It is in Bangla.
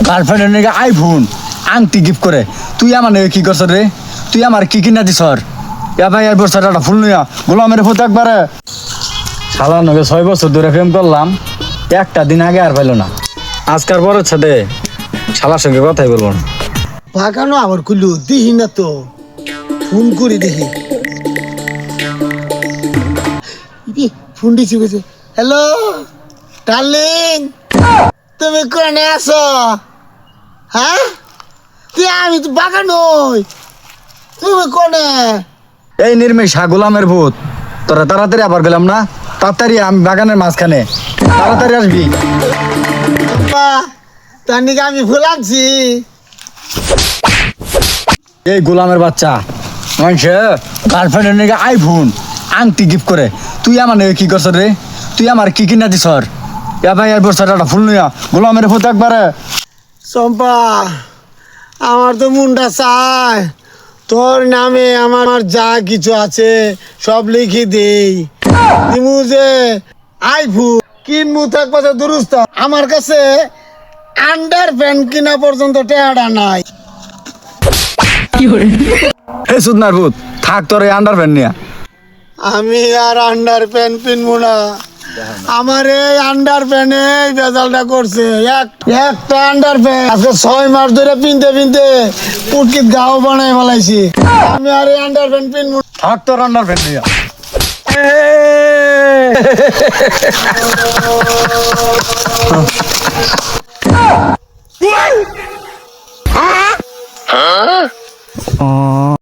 গার্লফ্রেন্ডের নাকি আইফোন আংটি গিফট করে, তুই আমার নাকি কি করছ রে? তুই আমার কি কিনা দিস? ভাই এর বছর একটা ফুল নিয়া গোলামের ফুট একবারে শালার নগে 6 বছর ধরে প্রেম করলাম, একটা দিন আগে আর পাইল না। আজকার পরের সাথে শালার সঙ্গে কথাই বলবো না। বাগানো আবার খুললু দেখি না তো, ফোন করে দেখি। ফোন দিছি গেছে। হ্যালো ডার্লিং, তুমি কোনে আছো? হ্যাঁ তুই, আমি তো বাগানোই, তুমি কোনে? এই নির্মিষা গোলামের ভূত, তোরা তাড়াতাড়ি আবার গেলাম না, তাড়াতাড়ি আমি বাগানের মাঝখানে, তাড়াতাড়ি আসবি। তার নাকি আমি ফুল আনছি। এই গোলামের বাচ্চা মানুষে গার্লফ্রেন্ডের নাকি আইফোন আংটি গিফট করে, তুই আমার নাকি কি করছ রে? তুই আমার কি কিনা দিস? ভাই এর বছর একটা ফুল নিয়া গোলামের ফুট একবারে। চম্পা, আমার তো মনটা চায় তোর নামে আমার যা কিছু আছে সব লিখে দেই দিমু, যে আইফোন কিনমু থাকবা তো দুরুস্ত, আমার কাছে আন্ডার প্যান্ট কিনা পর্যন্ত টেহারা নাই। হে সুদনার ভূত, থাক তোর এই আন্ডার প্যান্ট নিয়া। আমি আর আন্ডার প্যান্ট কিনবো না, আমার এই আন্ডার প্যান্ট এই বেজালটা করছে। একটা আন্ডার প্যান্ট আজকে 6 মাস ধরে পিনতে পিনতে পুটকিত গাও বানাই ফেলাইছি। আমি আর এই আন্ডার প্যান্ট পিনবো না। থাক তোর আন্ডার প্যান্ট নিয়া।